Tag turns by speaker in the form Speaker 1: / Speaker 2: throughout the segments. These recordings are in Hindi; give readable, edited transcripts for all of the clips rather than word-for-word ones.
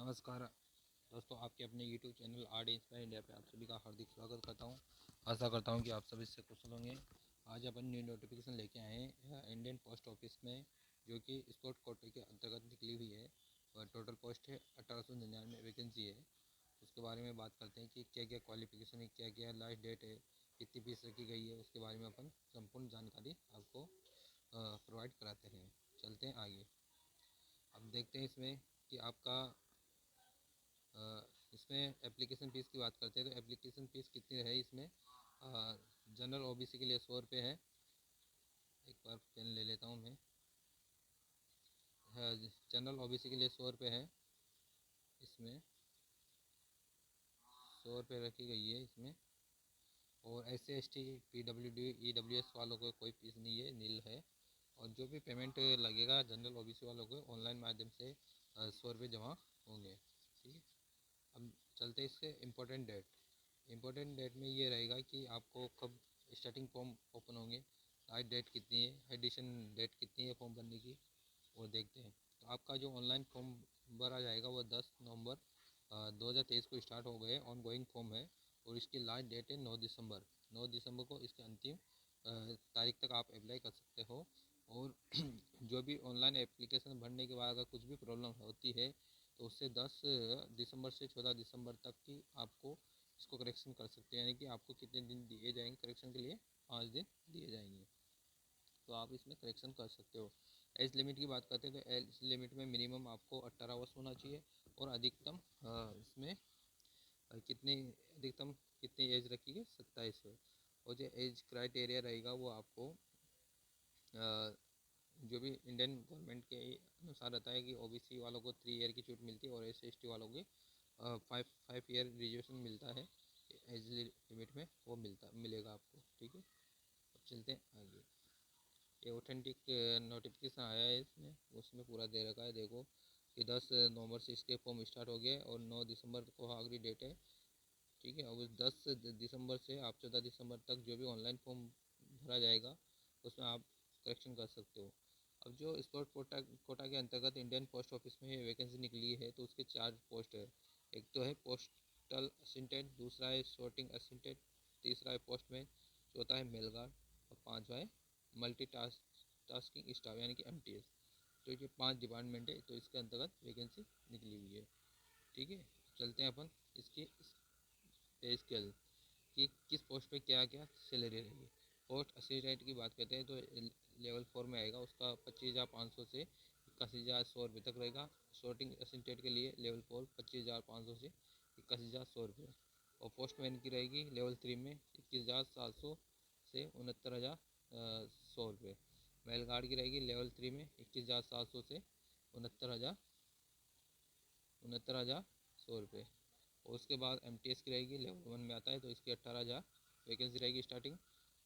Speaker 1: नमस्कार दोस्तों, आपके अपने YouTube channel art inspire India पे आप सभी का हार्दिक स्वागत करता हूं। आशा करता हूं कि आप सभी से कुशल होंगे। आज अपन न्यू नोटिफिकेशन लेके आए हैं इंडियन पोस्ट ऑफिस में, जो कि स्पोर्ट कोटे के अंतर्गत निकली हुई है और टोटल पोस्ट है 1899 वैकेंसी है। उसके बारे में बात करते हैं कि क्या क्या क्वालिफिकेशन है, क्या क्या लास्ट डेट है, कितनी फीस रखी गई है। उसके बारे में अपन संपूर्ण जानकारी आपको प्रोवाइड कराते हैं। चलते हैं आगे। अब देखते हैं इसमें कि आपका इसमें एप्लीकेशन फ़ीस की बात करते हैं तो एप्लीकेशन फ़ीस कितनी है इसमें। जनरल ओबीसी के लिए 100 रुपये है। एक बार पेन ले लेता हूँ मैं। जनरल ओबीसी के लिए 100 रुपये है। इसमें 100 रुपये रखी गई है इसमें। और SC ST PWD EWS वालों को कोई फीस नहीं है, नील है। और जो भी पेमेंट लगेगा जनरल ओबीसी वालों को ऑनलाइन माध्यम से 100 रुपये जमा होंगे। ठीक है। अब चलते इसके इम्पोर्टेंट डेट में ये रहेगा कि आपको कब स्टार्टिंग फॉर्म ओपन होंगे, लास्ट डेट कितनी है, एडिशन डेट कितनी है फॉर्म भरने की, वो देखते हैं। तो आपका जो ऑनलाइन फॉर्म भरा जाएगा वो 10 नवंबर 2023 को स्टार्ट हो गए, ऑन गोइंग फॉर्म है। और इसकी लास्ट डेट है 9 दिसंबर को इसके अंतिम तारीख तक आप अप्लाई कर सकते हो। और जो भी ऑनलाइन एप्लीकेशन भरने के बाद अगर कुछ भी प्रॉब्लम होती है तो उससे 10 दिसंबर से 14 दिसंबर तक की आपको इसको करेक्शन कर सकते हैं। यानी कि आपको कितने दिन दिए जाएंगे करेक्शन के लिए, 5 दिन दिए जाएंगे, तो आप इसमें करेक्शन कर सकते हो। एज लिमिट की बात करते हैं तो एज लिमिट में मिनिमम आपको 18 वर्ष होना चाहिए और अधिकतम इसमें कितनी अधिकतम कितनी एज रखी है, 27 वर्ष। और जो एज क्राइटेरिया रहेगा वो आपको जो भी इंडियन गवर्नमेंट के अनुसार रहता है कि ओबीसी वालों को 3 ईयर की छूट मिलती है और SC ST वालों की 5 ईयर रिजर्वेशन मिलता है एज लिमिट में, वो मिलेगा आपको। ठीक है। अब चलते हैं आगे। ये ऑथेंटिक नोटिफिकेशन आया है इसमें, उसमें पूरा दे रखा है। देखो कि 10 नवंबर से इसके फॉर्म स्टार्ट हो गए और 9 दिसंबर को आखिरी डेट है। ठीक है। अब 10 दिसंबर से आप 14 दिसंबर तक जो भी ऑनलाइन फॉर्म भरा जाएगा उसमें आप करेक्शन कर सकते हो। अब जो स्पोर्ट कोटा के अंतर्गत इंडियन पोस्ट ऑफिस में वैकेंसी निकली है तो उसके 4 पोस्ट है। एक तो है पोस्टल असिस्टेंट, दूसरा है sorting असिस्टेंट, तीसरा है पोस्टमैन, चौथा है मेल गार्ड और पाँचवा है मल्टी टास्किंग स्टाफ यानी कि MTS। तो ये 5 डिपार्टमेंट है, तो इसके अंतर्गत वैकेंसी निकली हुई है। ठीक है। चलते हैं अपन इसकी पे स्केल कि किस पोस्ट पे क्या क्या सैलरी रहेगी। पोस्ट असिस्टेंट की बात करते हैं तो लेवल 4 में आएगा, उसका 25,500 से 81,100 रुपये तक रहेगा। sorting असिस्टेंट के लिए लेवल 4 25,500 से 81,100 रुपये। और पोस्टमैन की रहेगी लेवल 3 में 21,700 से 69,100 रुपये। मेल गार्ड की रहेगी लेवल 3 में 21,700 से 69,100 रुपये। और उसके बाद MTS की रहेगी लेवल 1 में आता है तो इसकी 18,000 वैकेंसी रहेगी स्टार्टिंग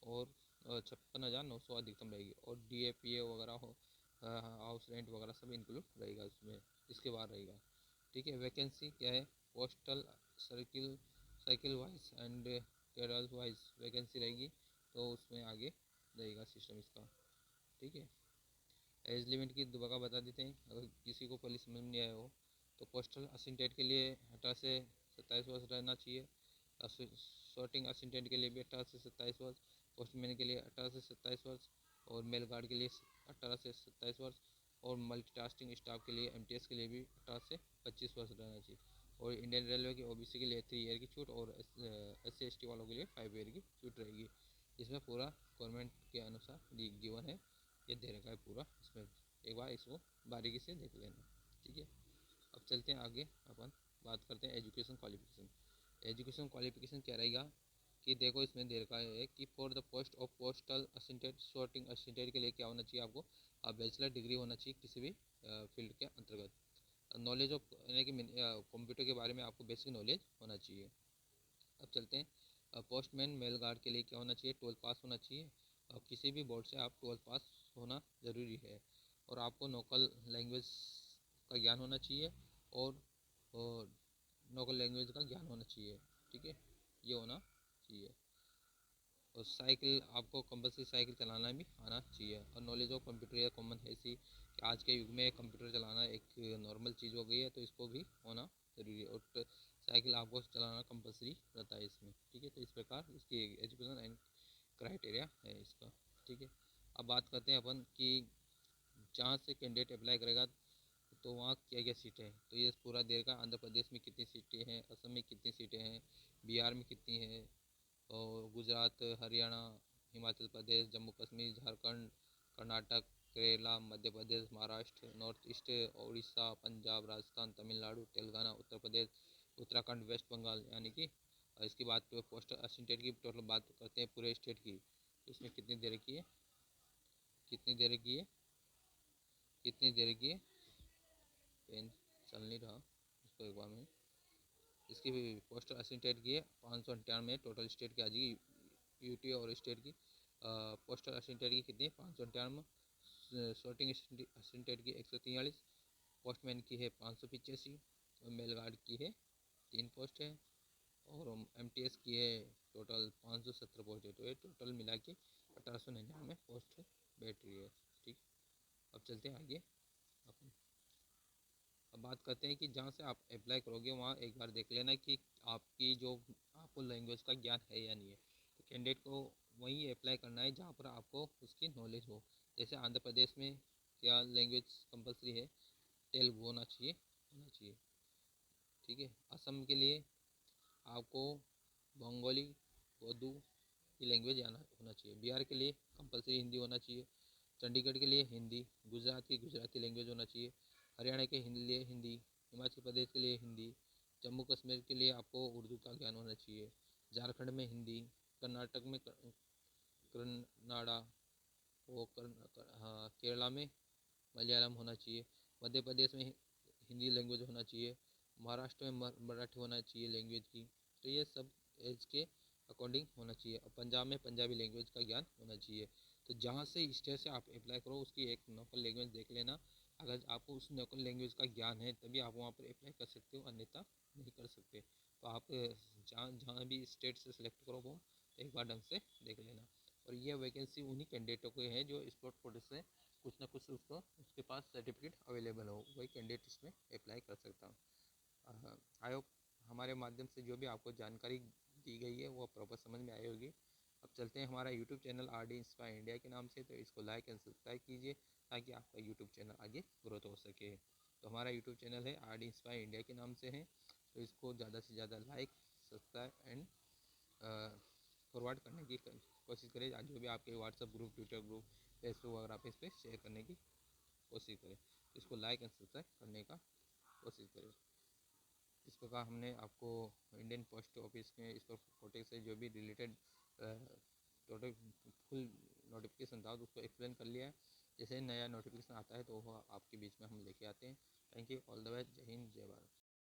Speaker 1: और 56,900 अधिकतम रहेगी। और DA PA वगैरह हो, हाउस रेंट वगैरह सब इंक्लूड रहेगा इसमें, इसके बाद रहेगा। ठीक है। वैकेंसी क्या है, postal cycle wise and cadre wise vacancy रहेगी, तो उसमें आगे रहेगा सिस्टम इसका। ठीक है। एज लिमिट की दोबारा बता देते हैं अगर किसी को पहले समझ में नहीं आया हो। तो पोस्टल असिस्टेंट के लिए 18 से 27 वर्ष रहना चाहिए। sorting असिस्टेंट के लिए भी 18 से 27 वर्ष, पोस्टमैन के लिए 18 से 27 वर्ष और मेल गार्ड के लिए 18 से 27 वर्ष और मल्टीटास्किंग स्टाफ के लिए MTS के लिए भी 18 से 25 वर्ष रहना चाहिए। और इंडियन रेलवे के OBC के लिए 3 ईयर की छूट और SC ST वालों के लिए 5 ईयर की छूट रहेगी। इसमें पूरा गवर्नमेंट के अनुसार गिवन है, ये दे रखा है पूरा। इसमें एक बार इसको बारीकी से देख लेना। ठीक है। अब चलते हैं आगे, अपन बात करते हैं एजुकेशन क्वालिफिकेशन क्या रहेगा कि देखो इसमें दे रखा है कि for the post of postal assistant sorting assistant के लिए क्या होना चाहिए आपको, बैचलर डिग्री होना चाहिए किसी भी फील्ड के अंतर्गत। नॉलेज ऑफ यानी कि कंप्यूटर के बारे में आपको बेसिक नॉलेज होना चाहिए। अब चलते हैं पोस्टमैन मेल गार्ड के लिए क्या होना चाहिए, 12 पास होना चाहिए। किसी भी बोर्ड से आप 12 पास होना ज़रूरी है। और आपको लोकल लैंग्वेज का ज्ञान होना चाहिए और लोकल लैंग्वेज का ज्ञान होना चाहिए। ठीक है, ये होना चाहिए। और साइकिल आपको कंपल्सरी साइकिल चलाना भी आना चाहिए। और नॉलेज ऑफ कंप्यूटर या कॉमन है सी कि आज के युग में कंप्यूटर चलाना एक नॉर्मल चीज़ हो गई है, तो इसको भी होना ज़रूरी है। और साइकिल आपको चलाना कंपलसरी रहता है इसमें, ठीक है। तो इस प्रकार इसकी एजुकेशन एंड क्राइटेरिया है इसका, ठीक है। अब बात करते हैं अपन कि जहाँ से कैंडिडेट अप्लाई करेगा तो वहाँ क्या क्या सीटें हैं। तो ये पूरा देगा आंध्र प्रदेश में कितनी सीटें हैं, असम में कितनी सीटें हैं, बिहार में कितनी हैं, और Gujarat, Haryana, Himachal Pradesh, Jammu Kashmir, Jharkhand, Karnataka, Kerala, Madhya Pradesh, Maharashtra, north east, Orissa, Punjab, Rajasthan, Tamil Nadu, Telangana, Uttar Pradesh, Uttarakhand, waste Bengal. यानी कि इसकी बात पोस्टल असिस्टेंट की टोटल बात करते हैं पूरे स्टेट की, तो इसमें कितनी देर की है, कितनी देर की है, कितनी देर की है, पेन चल नहीं रहा इसको एक बार में। इसकी पोस्टल असिस्टेंट की है 598 टोटल स्टेट की आ जाएगी यूटी और स्टेट की। पोस्टल असिस्टेंट की कितनी है 598, sorting असिस्टेंट की 143, पोस्टमैन की है 585, और मेल गार्ड की है 3 पोस्ट है, और एमटीएस की है टोटल 570 पोस्ट है। तो ये टोटल मिला के 1899 पोस्ट बैठ रही है, ठीक। अब चलते हैं आगे अपन। अब बात करते हैं कि जहाँ से आप अप्लाई करोगे वहाँ एक बार देख लेना कि आपकी जो आपको लैंग्वेज का ज्ञान है या नहीं है। तो कैंडिडेट को वहीं अप्लाई करना है जहाँ पर आपको उसकी नॉलेज हो। जैसे आंध्र प्रदेश में क्या लैंग्वेज कंपलसरी है, तेलुगु होना चाहिए, ठीक है। असम के लिए आपको बंगाली, उर्दू की लैंग्वेज होना चाहिए। बिहार के लिए कंपलसरी हिंदी होना चाहिए। चंडीगढ़ के लिए हिंदी, गुजरात की गुजराती लैंग्वेज होना चाहिए। हरियाणा के लिए हिंदी, हिमाचल प्रदेश के लिए हिंदी, जम्मू कश्मीर के लिए आपको उर्दू का ज्ञान होना चाहिए। झारखंड में हिंदी, कर्नाटक में कन्नाडा, वो हाँ, केरला में मलयालम होना चाहिए। मध्य प्रदेश में हिंदी लैंग्वेज होना चाहिए। महाराष्ट्र में मराठी होना चाहिए लैंग्वेज की। तो ये सब एज के अकॉर्डिंग होना चाहिए। और पंजाब में पंजाबी लैंग्वेज का ज्ञान होना चाहिए। तो जहाँ से स्टेट से आप अप्लाई करो उसकी एक लोकल लैंग्वेज देख लेना। अगर आपको उस लोकल लैंग्वेज का ज्ञान है तभी आप वहाँ पर अप्लाई कर सकते हो, अन्यथा नहीं कर सकते। तो आप जहाँ भी स्टेट से सिलेक्ट करो वो एक बार ढंग से देख लेना। और ये वैकेंसी उन्हीं कैंडिडेटों के हैं जो स्पोर्ट कोटे से कुछ ना कुछ उसके पास सर्टिफिकेट अवेलेबल हो, वही कैंडिडेट इसमें अप्लाई कर सकता हूँ। आई होप हमारे माध्यम से जो भी आपको जानकारी दी गई है वो प्रॉपर समझ में आई होगी। अब चलते हैं हमारा YouTube channel RD inspire India के नाम से, तो इसको लाइक एंड सब्सक्राइब कीजिए ताकि आपका यूट्यूब चैनल आगे ग्रोथ हो सके। तो हमारा यूट्यूब चैनल है RD इंस्पायर इंडिया के नाम से है, तो इसको ज़्यादा से ज़्यादा लाइक, सब्सक्राइब एंड फॉरवर्ड करने की कोशिश करें। जो भी आपके WhatsApp group, Twitter group, Facebook वगैरह पे इस पर शेयर करने की कोशिश करें। इसको लाइक एंड सब्सक्राइब करने का कोशिश करें। इस प्रकार हमने आपको इंडियन पोस्ट ऑफिस में इस पर कोटे से जो भी रिलेटेड टोटल फुल नोटिफिकेशन था तो उसको एक्सप्लेन कर लिया है। जैसे नया नोटिफिकेशन आता है तो वो आपके बीच में हम लेके आते हैं। Thank you, all the best, जय हिंद, जय भारत।